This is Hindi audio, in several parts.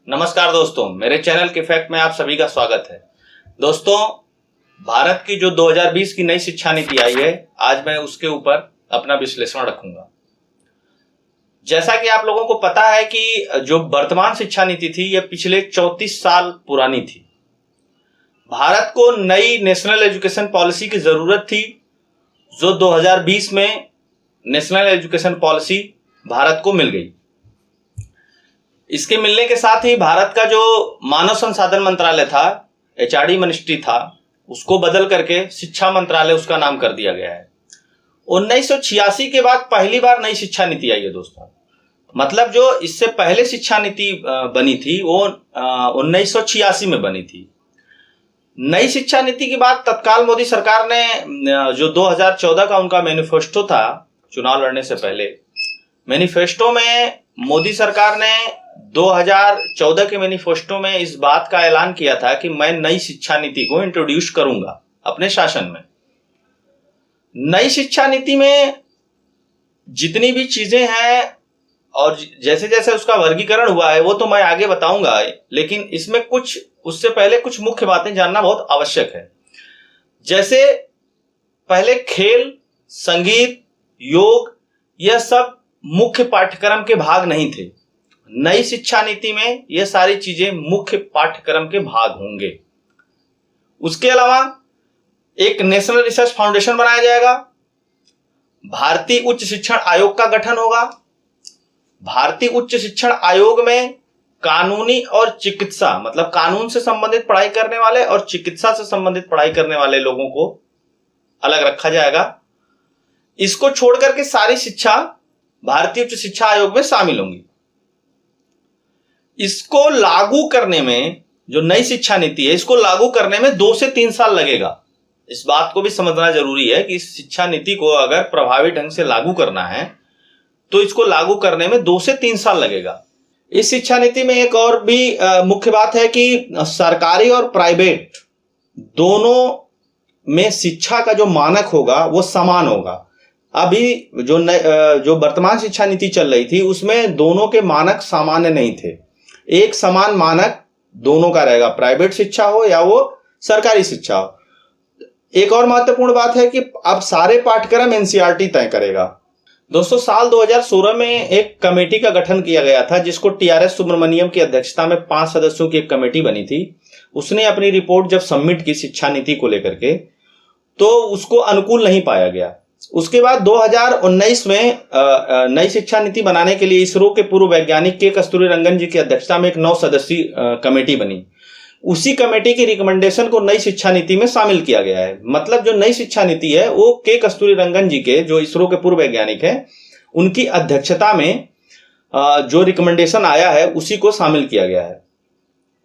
नमस्कार दोस्तों, मेरे चैनल के फैक्ट में आप सभी का स्वागत है। दोस्तों, भारत की जो 2020 की नई शिक्षा नीति आई है, आज मैं उसके ऊपर अपना विश्लेषण रखूंगा। जैसा कि आप लोगों को पता है कि जो वर्तमान शिक्षा नीति थी यह पिछले 34 साल पुरानी थी। भारत को नई नेशनल एजुकेशन पॉलिसी की जरूरत थी, जो 2020 में नेशनल एजुकेशन पॉलिसी भारत को मिल गई। इसके मिलने के साथ ही भारत का जो मानव संसाधन मंत्रालय था, एचआरडी मिनिस्ट्री था, उसको बदल करके शिक्षा मंत्रालय उसका नाम कर दिया गया है। 1986 के बाद पहली बार नई शिक्षा नीति आई है दोस्तों। मतलब जो इससे पहले शिक्षा नीति बनी थी वो 1986 में बनी थी। नई शिक्षा नीति के बाद तत्काल मोदी सरकार ने जो 2014 का उनका मैनिफेस्टो था, चुनाव लड़ने से पहले, मैनिफेस्टो में मोदी सरकार ने 2014 के मैनिफेस्टो में इस बात का ऐलान किया था कि मैं नई शिक्षा नीति को इंट्रोड्यूस करूंगा अपने शासन में। नई शिक्षा नीति में जितनी भी चीजें हैं और जैसे जैसे उसका वर्गीकरण हुआ है वो तो मैं आगे बताऊंगा, लेकिन इसमें कुछ उससे पहले कुछ मुख्य बातें जानना बहुत आवश्यक है। जैसे पहले खेल, संगीत, योग, यह सब मुख्य पाठ्यक्रम के भाग नहीं थे। नई शिक्षा नीति में यह सारी चीजें मुख्य पाठ्यक्रम के भाग होंगे। उसके अलावा एक नेशनल रिसर्च फाउंडेशन बनाया जाएगा। भारतीय उच्च शिक्षण आयोग का गठन होगा। भारतीय उच्च शिक्षण आयोग में कानूनी और चिकित्सा, मतलब कानून से संबंधित पढ़ाई करने वाले और चिकित्सा से संबंधित पढ़ाई करने वाले लोगों को अलग रखा जाएगा। इसको छोड़कर के सारी शिक्षा भारतीय उच्च शिक्षा आयोग में शामिल होंगी। इसको लागू करने में, जो नई शिक्षा नीति है, इसको लागू करने में 2 से 3 साल लगेगा। इस बात को भी समझना जरूरी है कि इस शिक्षा नीति को अगर प्रभावी ढंग से लागू करना है तो इसको लागू करने में 2 से 3 साल लगेगा। इस शिक्षा नीति में एक और भी मुख्य बात है कि सरकारी और प्राइवेट दोनों में शिक्षा का जो मानक होगा वो समान होगा। अभी जो वर्तमान शिक्षा नीति चल रही थी उसमें दोनों के मानक सामान्य नहीं थे। एक समान मानक दोनों का रहेगा, प्राइवेट शिक्षा हो या वो सरकारी शिक्षा हो। एक और महत्वपूर्ण बात है कि अब सारे पाठ्यक्रम एनसीईआरटी तय करेगा। दोस्तों, साल 2016 में एक कमेटी का गठन किया गया था, जिसको टीआरएस सुब्रमण्यम की अध्यक्षता में 5 सदस्यों की एक कमेटी बनी थी। उसने अपनी रिपोर्ट जब सबमिट की शिक्षा नीति को लेकर के, तो उसको अनुकूल नहीं पाया गया। उसके बाद 2019 में नई शिक्षा नीति बनाने के लिए इसरो के पूर्व वैज्ञानिक के कस्तूरीरंगन जी की अध्यक्षता में एक 9 सदस्यीय कमेटी बनी। उसी कमेटी की रिकमेंडेशन को नई शिक्षा नीति में शामिल किया गया है। मतलब जो नई शिक्षा नीति है वो के कस्तूरीरंगन जी के, जो इसरो के पूर्व वैज्ञानिक हैं, उनकी अध्यक्षता में जो रिकमेंडेशन आया है उसी को शामिल किया गया है।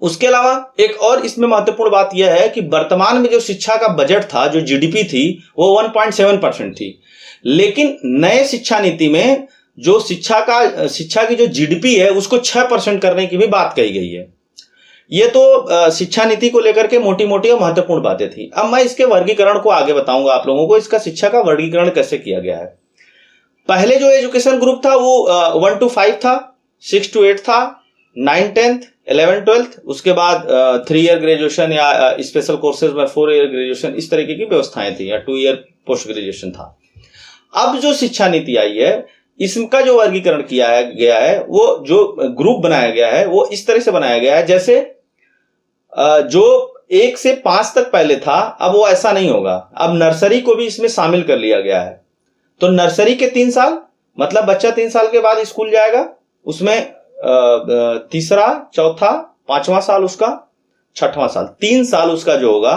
उसके अलावा एक और इसमें महत्वपूर्ण बात यह है कि वर्तमान में जो शिक्षा का बजट था, जो जीडीपी थी, वो 1.7% थी। लेकिन नए शिक्षा नीति में जो शिक्षा की जो जीडीपी है उसको 6% करने की भी बात कही गई है। ये तो शिक्षा नीति को लेकर के मोटी मोटी और महत्वपूर्ण बातें थी। अब मैं इसके वर्गीकरण को आगे बताऊंगा आप लोगों को, इसका शिक्षा का वर्गीकरण कैसे किया गया है। पहले जो एजुकेशन ग्रुप था वो 1 to 5 था, 6 to 8 था, 9, 10th, 11, 12th, उसके बाद 3 ईयर ग्रेजुएशन या स्पेशल कोर्सेज में 4 ईयर ग्रेजुएशन, इस तरीके की व्यवस्थाएं थी, या 2 ईयर पोस्ट ग्रेजुएशन था। अब जो शिक्षा नीति आई है इसका जो वर्गीकरण किया गया है, वो जो ग्रुप बनाया गया है वो इस तरह से बनाया गया है, जैसे जो 1 से 5 तक पहले था, अब वो ऐसा नहीं होगा। अब नर्सरी को भी इसमें शामिल कर लिया गया है। तो नर्सरी के 3 साल, मतलब बच्चा 3 साल के बाद स्कूल जाएगा, उसमें तीसरा, चौथा, 5वां साल उसका, 6वां साल, 3 साल उसका जो होगा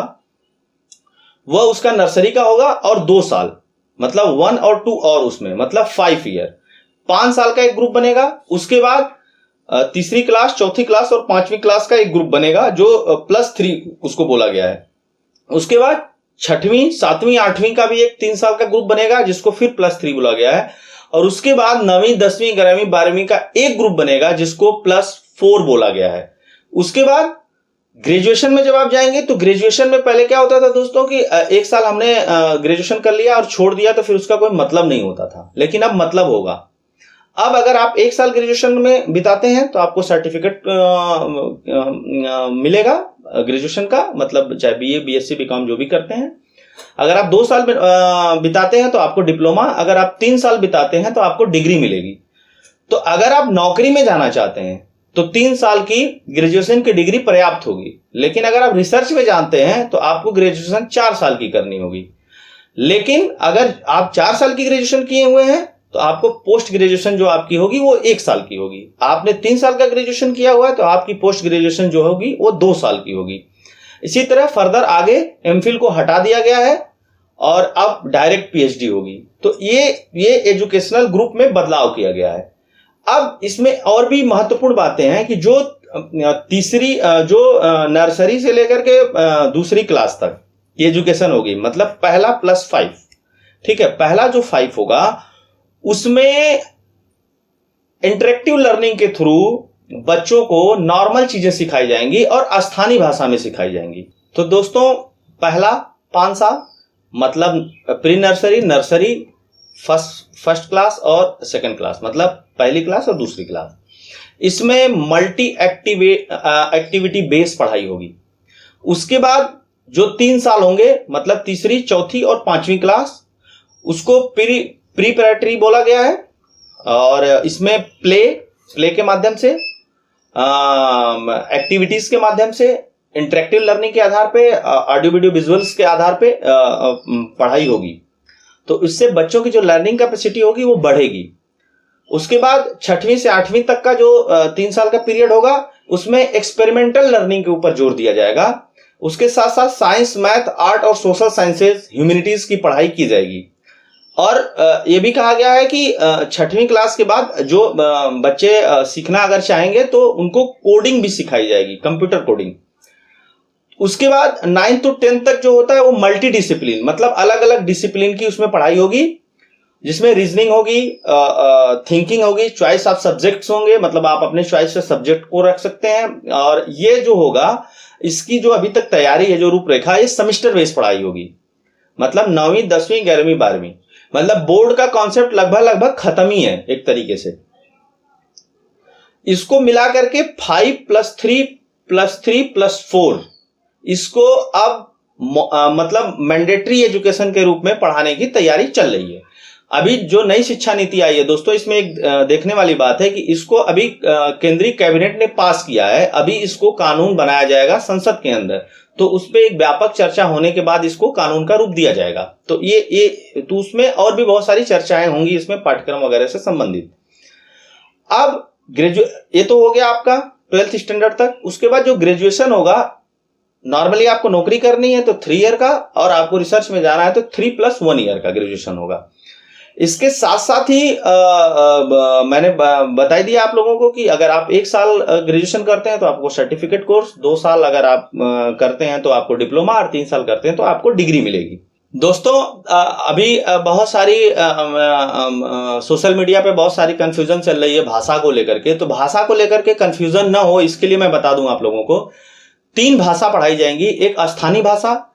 वह उसका नर्सरी का होगा, और 2 साल, मतलब 1 और 2 और उसमें, मतलब 5 ईयर। 5 साल का एक ग्रुप बनेगा। उसके बाद तीसरी क्लास, चौथी क्लास और 5वीं क्लास का एक ग्रुप बनेगा, जो +3 उसको बोला गया है। उसके बाद 6वीं, 7वीं, 8वीं का भी एक 3 साल का ग्रुप बनेगा, जिसको फिर +3 बोला गया है। और उसके बाद 9वीं, 10वीं, 11वीं, 12वीं का एक ग्रुप बनेगा, जिसको +4 बोला गया है। उसके बाद ग्रेजुएशन में जब आप जाएंगे तो ग्रेजुएशन में पहले क्या होता था दोस्तों कि 1 साल हमने ग्रेजुएशन कर लिया और छोड़ दिया तो फिर उसका कोई मतलब नहीं होता था, लेकिन अब मतलब होगा। अब अगर आप 1 साल ग्रेजुएशन में बिताते हैं तो आपको सर्टिफिकेट मिलेगा ग्रेजुएशन का, मतलब चाहे बीए, बीएससी, बीकॉम जो भी करते हैं। अगर आप 2 साल बिताते हैं तो आपको डिप्लोमा, अगर आप 3 साल बिताते हैं तो आपको डिग्री मिलेगी। तो अगर आप नौकरी में जाना चाहते हैं तो 3 साल की ग्रेजुएशन की डिग्री पर्याप्त होगी, लेकिन अगर आप रिसर्च में जानते हैं तो आपको ग्रेजुएशन 4 साल की करनी होगी। लेकिन अगर आप 4 साल की ग्रेजुएशन किए हुए हैं तो आपको पोस्ट ग्रेजुएशन जो आपकी होगी वो 1 साल की होगी। आपने 3 साल का ग्रेजुएशन किया हुआ है तो आपकी पोस्ट ग्रेजुएशन जो होगी वो 2 साल की होगी। इसी तरह फर्दर आगे एमफिल को हटा दिया गया है और अब डायरेक्ट पीएचडी होगी। तो ये एजुकेशनल ग्रुप में बदलाव किया गया है। अब इसमें और भी महत्वपूर्ण बातें हैं कि जो तीसरी जो नर्सरी से लेकर के दूसरी क्लास तक एजुकेशन होगी, मतलब पहला +5, ठीक है, पहला जो 5 होगा उसमें इंटरेक्टिव लर्निंग के थ्रू बच्चों को नॉर्मल चीजें सिखाई जाएंगी और स्थानीय भाषा में सिखाई जाएंगी। तो दोस्तों पहला 5 साल मतलब pre nursery, nursery, first class और सेकंड क्लास, मतलब पहली क्लास और दूसरी क्लास। इसमें मल्टी एक्टिविटी बेस्ड पढ़ाई होगी। उसके बाद जो 3 साल होंगे, मतलब तीसरी, चौथी और 5वीं क्लास, उसको प्रीपरेटरी बोला गया है। और इसमें प्ले के माध्यम से, एक्टिविटीज के माध्यम से, इंटरेक्टिव लर्निंग के आधार पे, ऑडियो वीडियो विजुअल्स के आधार पे पढ़ाई होगी। तो इससे बच्चों की जो लर्निंग कैपेसिटी होगी वो बढ़ेगी। उसके बाद 6वीं से 8वीं तक का जो 3 साल का पीरियड होगा उसमें एक्सपेरिमेंटल लर्निंग के ऊपर जोर दिया जाएगा। उसके साथ साथ साइंस, मैथ, आर्ट और सोशल साइंसेज, ह्यूमैनिटीज की पढ़ाई की जाएगी। और ये भी कहा गया है कि 6वीं क्लास के बाद जो बच्चे सीखना अगर चाहेंगे तो उनको कोडिंग भी सिखाई जाएगी, कंप्यूटर कोडिंग। उसके बाद 9th to 10th तक जो होता है वो मल्टी डिसिप्लिन, मतलब अलग अलग डिसिप्लिन की उसमें पढ़ाई होगी, जिसमें रीजनिंग होगी, थिंकिंग होगी, चॉइस ऑफ सब्जेक्ट्स होंगे, मतलब आप अपने चॉइस से सब्जेक्ट को रख सकते हैं। और ये जो होगा, इसकी जो अभी तक तैयारी है, जो रूपरेखा, ये सेमेस्टर बेस्ड पढ़ाई होगी, मतलब 9वीं, 10वीं, 11वीं, 12वीं, मतलब बोर्ड का कॉन्सेप्ट लगभग खत्म ही है एक तरीके से। इसको मिला करके 5+3+3+4 इसको अब मतलब मैंडेटरी एजुकेशन के रूप में पढ़ाने की तैयारी चल रही है। अभी जो नई शिक्षा नीति आई है दोस्तों, इसमें एक देखने वाली बात है कि इसको अभी केंद्रीय कैबिनेट ने पास किया है। अभी इसको कानून बनाया जाएगा संसद के अंदर, तो उस पर एक व्यापक चर्चा होने के बाद इसको कानून का रूप दिया जाएगा। तो ये तो उसमें और भी बहुत सारी चर्चाएं होंगी इसमें, पाठ्यक्रम वगैरह से संबंधित। अब ये तो हो गया आपका 12th स्टैंडर्ड तक। उसके बाद जो ग्रेजुएशन होगा, नॉर्मली आपको नौकरी करनी है तो 3 ईयर का, और आपको रिसर्च में जाना है तो 3+1 ईयर का ग्रेजुएशन होगा। इसके साथ साथ ही मैंने बता दिया आप लोगों को कि अगर आप 1 साल ग्रेजुएशन करते हैं तो आपको सर्टिफिकेट कोर्स, 2 साल अगर आप करते हैं तो आपको डिप्लोमा, और 3 साल करते हैं तो आपको डिग्री मिलेगी। दोस्तों अभी बहुत सारी सोशल मीडिया पे बहुत सारी कंफ्यूजन चल रही है भाषा को लेकर के। तो भाषा को लेकर के कंफ्यूजन ना हो, इसके लिए मैं बता दूं आप लोगों को, 3 भाषा पढ़ाई जाएंगी। एक स्थानीय भाषा,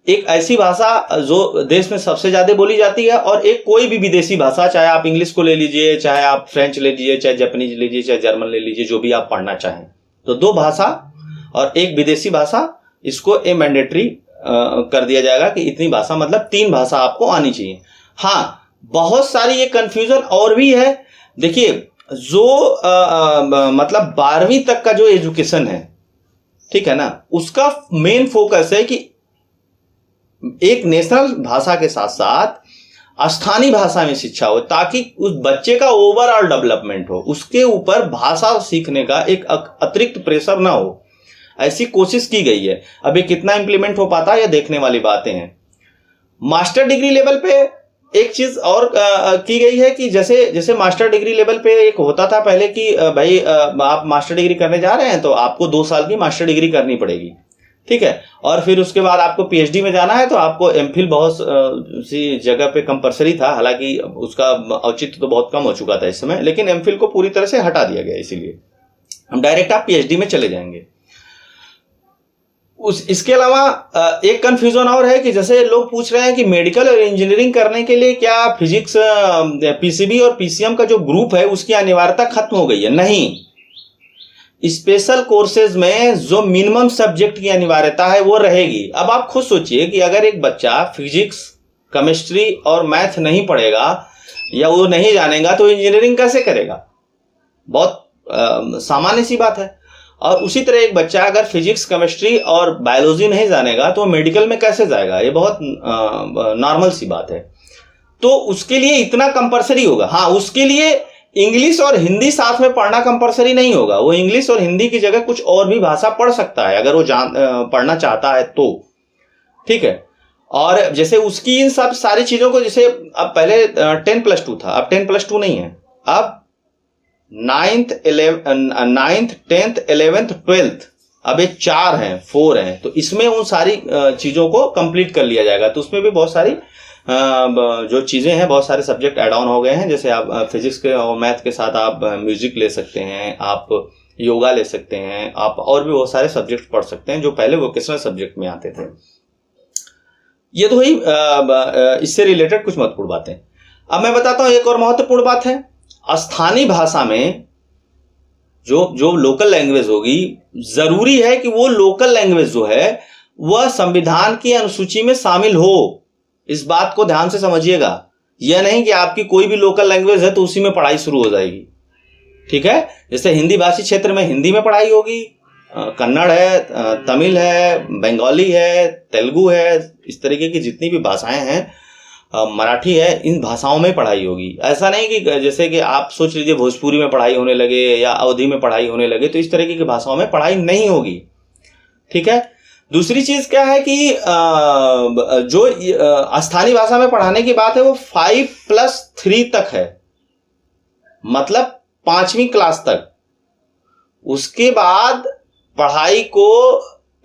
एक ऐसी भाषा जो देश में सबसे ज्यादा बोली जाती है, और एक कोई भी विदेशी भाषा, चाहे आप इंग्लिश को ले लीजिए, चाहे आप फ्रेंच ले लीजिए, चाहे जापानीज ले लीजिए, चाहे जर्मन ले लीजिए, जो भी आप पढ़ना चाहें। तो 2 भाषा और एक विदेशी भाषा, इसको ए मैंडेटरी कर दिया जाएगा कि इतनी भाषा, मतलब 3 भाषा आपको आनी चाहिए। हाँ, बहुत सारी ये कंफ्यूजन और भी है। देखिए, जो मतलब 12वीं तक का जो एजुकेशन है, ठीक है ना, उसका मेन फोकस है कि एक नेशनल भाषा के साथ साथ स्थानीय भाषा में शिक्षा हो, ताकि उस बच्चे का ओवरऑल डेवलपमेंट हो, उसके ऊपर भाषा सीखने का एक अतिरिक्त प्रेशर ना हो। ऐसी कोशिश की गई है। अभी कितना इंप्लीमेंट हो पाता है, ये देखने वाली बातें हैं। मास्टर डिग्री लेवल पे एक चीज और की गई है कि जैसे मास्टर डिग्री लेवल पे एक होता था पहले कि भाई आप मास्टर डिग्री करने जा रहे हैं तो आपको 2 साल की मास्टर डिग्री करनी पड़ेगी, ठीक है, और फिर उसके बाद आपको पीएचडी में जाना है तो आपको एमफिल बहुत सी जगह पे कंपलसरी था। हालांकि उसका औचित्य तो बहुत कम हो चुका था इस समय, लेकिन एमफिल को पूरी तरह से हटा दिया गया, इसीलिए हम डायरेक्ट आप पीएचडी में चले जाएंगे। इसके अलावा एक कंफ्यूजन और है कि जैसे लोग पूछ रहे हैं कि मेडिकल और इंजीनियरिंग करने के लिए क्या फिजिक्स, पीसीबी और पीसीएम का जो ग्रुप है उसकी अनिवार्यता खत्म हो गई है? नहीं, स्पेशल कोर्सेज में जो मिनिमम सब्जेक्ट की अनिवार्यता है वो रहेगी। अब आप खुद सोचिए कि अगर एक बच्चा फिजिक्स, केमिस्ट्री और मैथ नहीं पढ़ेगा या वो नहीं जानेगा तो इंजीनियरिंग कैसे करेगा? बहुत सामान्य सी बात है। और उसी तरह एक बच्चा अगर फिजिक्स, केमिस्ट्री और बायोलॉजी नहीं जानेगा तो मेडिकल में कैसे जाएगा? ये बहुत नॉर्मल सी बात है। तो उसके लिए इतना कंपलसरी होगा। हाँ, उसके लिए इंग्लिश और हिंदी साथ में पढ़ना कंपलसरी नहीं होगा। वो इंग्लिश और हिंदी की जगह कुछ और भी भाषा पढ़ सकता है अगर वो पढ़ना चाहता है तो, ठीक है। और जैसे उसकी इन सब सारी चीजों को, जैसे अब पहले 10+2 था, अब 10+2 नहीं है, अब 9th 10th 11th 12th अब ये 4 हैं, 4 हैं। तो इसमें उन सारी चीजों को कंप्लीट कर लिया जाएगा। तो उसमें भी बहुत सारी जो चीजें हैं, बहुत सारे सब्जेक्ट ऐड ऑन हो गए हैं। जैसे आप फिजिक्स के और मैथ के साथ आप म्यूजिक ले सकते हैं, आप योगा ले सकते हैं, आप और भी बहुत सारे सब्जेक्ट पढ़ सकते हैं जो पहले वोकेशनल सब्जेक्ट में आते थे। ये तो हुई इससे रिलेटेड कुछ महत्वपूर्ण बातें। अब मैं बताता हूं एक और महत्वपूर्ण बात है। स्थानीय भाषा में जो लोकल लैंग्वेज होगी, जरूरी है कि वो लोकल लैंग्वेज जो है वह संविधान की अनुसूची में शामिल हो। इस बात को ध्यान से समझिएगा। यह नहीं कि आपकी कोई भी लोकल लैंग्वेज है तो उसी में पढ़ाई शुरू हो जाएगी, ठीक है। जैसे हिंदी भाषी क्षेत्र में हिंदी में पढ़ाई होगी, कन्नड़ है, तमिल है, बंगाली है, तेलुगु है, इस तरीके की जितनी भी भाषाएं हैं, मराठी है, इन भाषाओं में पढ़ाई होगी। ऐसा नहीं कि जैसे कि आप सोच लीजिए भोजपुरी में पढ़ाई होने लगे या अवधी में पढ़ाई होने लगे, तो इस तरीके की भाषाओं में पढ़ाई नहीं होगी, ठीक है। दूसरी चीज क्या है कि जो स्थानीय भाषा में पढ़ाने की बात है वो 5+3 तक है, मतलब 5वीं क्लास तक। उसके बाद पढ़ाई को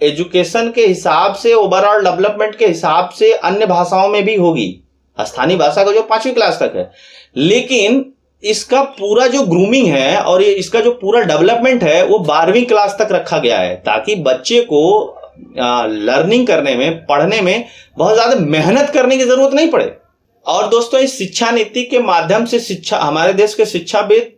एजुकेशन के हिसाब से, ओवरऑल डेवलपमेंट के हिसाब से अन्य भाषाओं में भी होगी। स्थानीय भाषा का जो 5वीं क्लास तक है, लेकिन इसका पूरा जो ग्रूमिंग है और ये इसका जो पूरा डेवलपमेंट है वो 12वीं क्लास तक रखा गया है, ताकि बच्चे को लर्निंग करने में, पढ़ने में बहुत ज्यादा मेहनत करने की जरूरत नहीं पड़े। और दोस्तों, इस शिक्षा नीति के माध्यम से शिक्षा, हमारे देश के शिक्षाविद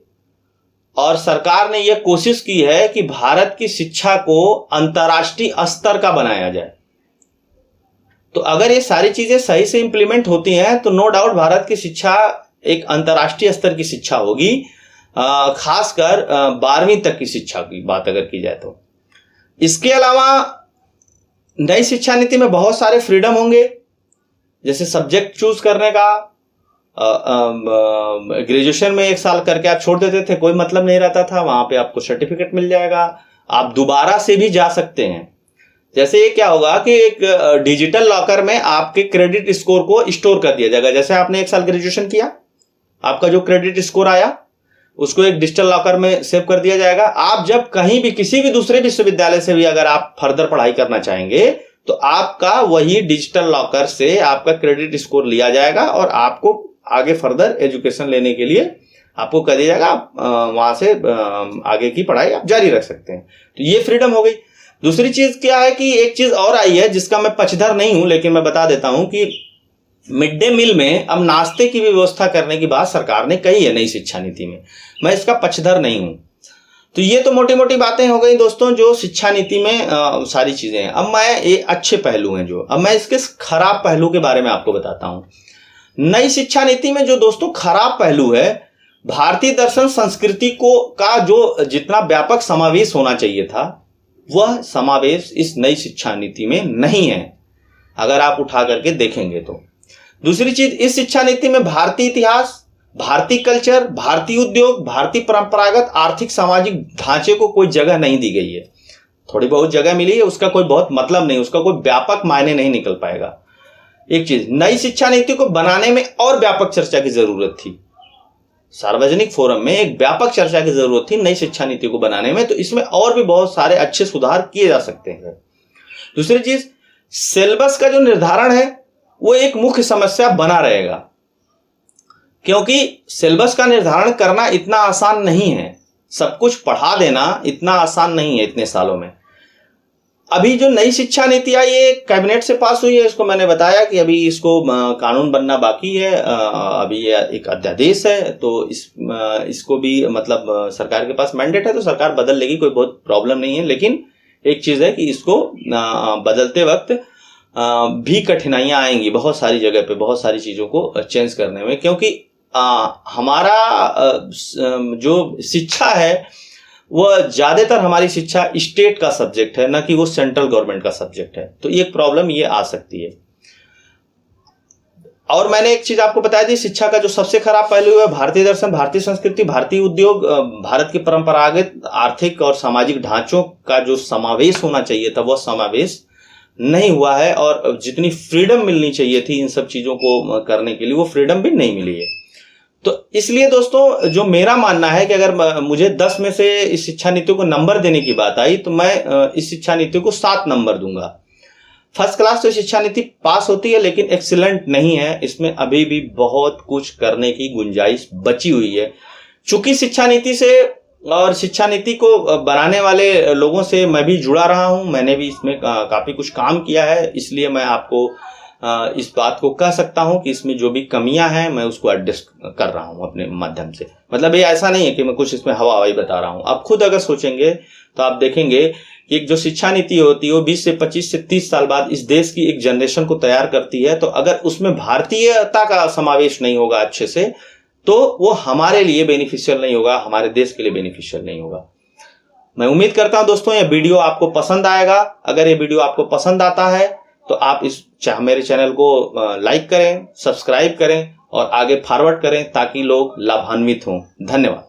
और सरकार ने यह कोशिश की है कि भारत की शिक्षा को अंतर्राष्ट्रीय स्तर का बनाया जाए। तो अगर ये सारी चीजें सही से इंप्लीमेंट होती हैं तो नो डाउट भारत की शिक्षा एक अंतर्राष्ट्रीय स्तर की शिक्षा होगी, खासकर 12वीं तक की शिक्षा की बात अगर की जाए तो। इसके अलावा नई शिक्षा नीति में बहुत सारे फ्रीडम होंगे, जैसे सब्जेक्ट चूज करने का। ग्रेजुएशन में 1 साल करके आप छोड़ देते थे, कोई मतलब नहीं रहता था, वहां पे आपको सर्टिफिकेट मिल जाएगा, आप दोबारा से भी जा सकते हैं। जैसे ये क्या होगा कि एक डिजिटल लॉकर में आपके क्रेडिट स्कोर को स्टोर कर दिया जाएगा। जैसे आपने 1 साल ग्रेजुएशन किया, आपका जो क्रेडिट स्कोर आया उसको एक डिजिटल लॉकर में सेव कर दिया जाएगा। आप जब कहीं भी किसी भी दूसरे विश्वविद्यालय से भी अगर आप फर्दर पढ़ाई करना चाहेंगे तो आपका वही डिजिटल लॉकर से आपका क्रेडिट स्कोर लिया जाएगा और आपको आगे फर्दर एजुकेशन लेने के लिए आपको कह दिया जाएगा, वहां से आगे की पढ़ाई आप जारी रख सकते हैं। तो ये फ्रीडम हो गई। दूसरी चीज क्या है कि एक चीज और आई है जिसका मैं पक्षधर नहीं हूं, लेकिन मैं बता देता हूं कि मिड डे मील में अब नाश्ते की भी व्यवस्था करने की बात सरकार ने कही है नई शिक्षा नीति में। मैं इसका पक्षधर नहीं हूं। तो ये तो मोटी मोटी बातें हो गई दोस्तों जो शिक्षा नीति में सारी चीजें हैं। अब मैं ये अच्छे पहलू हैं जो, अब मैं इसके खराब पहलू के बारे में आपको बताता हूं। नई शिक्षा नीति में जो दोस्तों खराब पहलू है, भारतीय दर्शन संस्कृति को का जो जितना व्यापक समावेश होना चाहिए था वह समावेश इस नई शिक्षा नीति में नहीं है, अगर आप उठा करके देखेंगे तो। दूसरी चीज, इस शिक्षा नीति में भारतीय इतिहास, भारतीय कल्चर, भारतीय उद्योग, भारतीय परंपरागत आर्थिक सामाजिक ढांचे को कोई जगह नहीं दी गई है। थोड़ी बहुत जगह मिली है, उसका कोई बहुत मतलब नहीं, उसका कोई व्यापक मायने नहीं निकल पाएगा। एक चीज, नई शिक्षा नीति को बनाने में और व्यापक चर्चा की जरूरत थी। सार्वजनिक फोरम में एक व्यापक चर्चा की जरूरत थी नई शिक्षा नीति को बनाने में, तो इसमें और भी बहुत सारे अच्छे सुधार किए जा सकते हैं। दूसरी चीज, सिलेबस का जो निर्धारण है वो एक मुख्य समस्या बना रहेगा, क्योंकि सिलेबस का निर्धारण करना इतना आसान नहीं है। सब कुछ पढ़ा देना इतना आसान नहीं है इतने सालों में। अभी जो नई शिक्षा नीति आई है कैबिनेट से पास हुई है, इसको मैंने बताया कि अभी इसको कानून बनना बाकी है। अभी ये एक अध्यादेश है, तो इसको भी मतलब सरकार के पास मैंडेट है, तो सरकार बदल लेगी, कोई बहुत प्रॉब्लम नहीं है। लेकिन एक चीज है कि इसको बदलते वक्त भी कठिनाइयां आएंगी बहुत सारी जगह पे, बहुत सारी चीजों को चेंज करने में, क्योंकि हमारा जो शिक्षा है वह ज्यादातर हमारी शिक्षा स्टेट का सब्जेक्ट है, ना कि वो सेंट्रल गवर्नमेंट का सब्जेक्ट है। तो ये प्रॉब्लम ये आ सकती है। और मैंने एक चीज आपको बताई थी, शिक्षा का जो सबसे खराब पहलू है भारतीय दर्शन, भारतीय संस्कृति, भारतीय उद्योग, भारत के परंपरागत आर्थिक और सामाजिक ढांचों का जो समावेश होना चाहिए था वह समावेश नहीं हुआ है, और जितनी फ्रीडम मिलनी चाहिए थी इन सब चीजों को करने के लिए वो फ्रीडम भी नहीं मिली है। तो इसलिए दोस्तों जो मेरा मानना है कि अगर मुझे 10 में से इस शिक्षा नीति को नंबर देने की बात आई तो मैं इस शिक्षा नीति को 7 नंबर दूंगा। फर्स्ट क्लास तो शिक्षा नीति पास होती है, लेकिन एक्सीलेंट नहीं है, इसमें अभी भी बहुत कुछ करने की गुंजाइश बची हुई है। चूंकि शिक्षा नीति से और शिक्षा नीति को बनाने वाले लोगों से मैं भी जुड़ा रहा हूं, मैंने भी इसमें काफी कुछ काम किया है, इसलिए मैं आपको इस बात को कह सकता हूं कि इसमें जो भी कमियां हैं मैं उसको एडजस्ट कर रहा हूं अपने माध्यम से। मतलब ये ऐसा नहीं है कि मैं कुछ इसमें हवाई बता रहा हूं। आप खुद अगर सोचेंगे तो आप देखेंगे कि एक जो शिक्षा नीति होती है वो 20 से 25 से 30 साल बाद इस देश की एक जनरेशन को तैयार करती है। तो अगर उसमें भारतीयता का समावेश नहीं होगा अच्छे से, तो वो हमारे लिए बेनिफिशियल नहीं होगा, हमारे देश के लिए बेनिफिशियल नहीं होगा। मैं उम्मीद करता हूं दोस्तों ये वीडियो आपको पसंद आएगा। अगर ये वीडियो आपको पसंद आता है तो आप मेरे चैनल को लाइक करें, सब्सक्राइब करें और आगे फॉरवर्ड करें ताकि लोग लाभान्वित हों। धन्यवाद।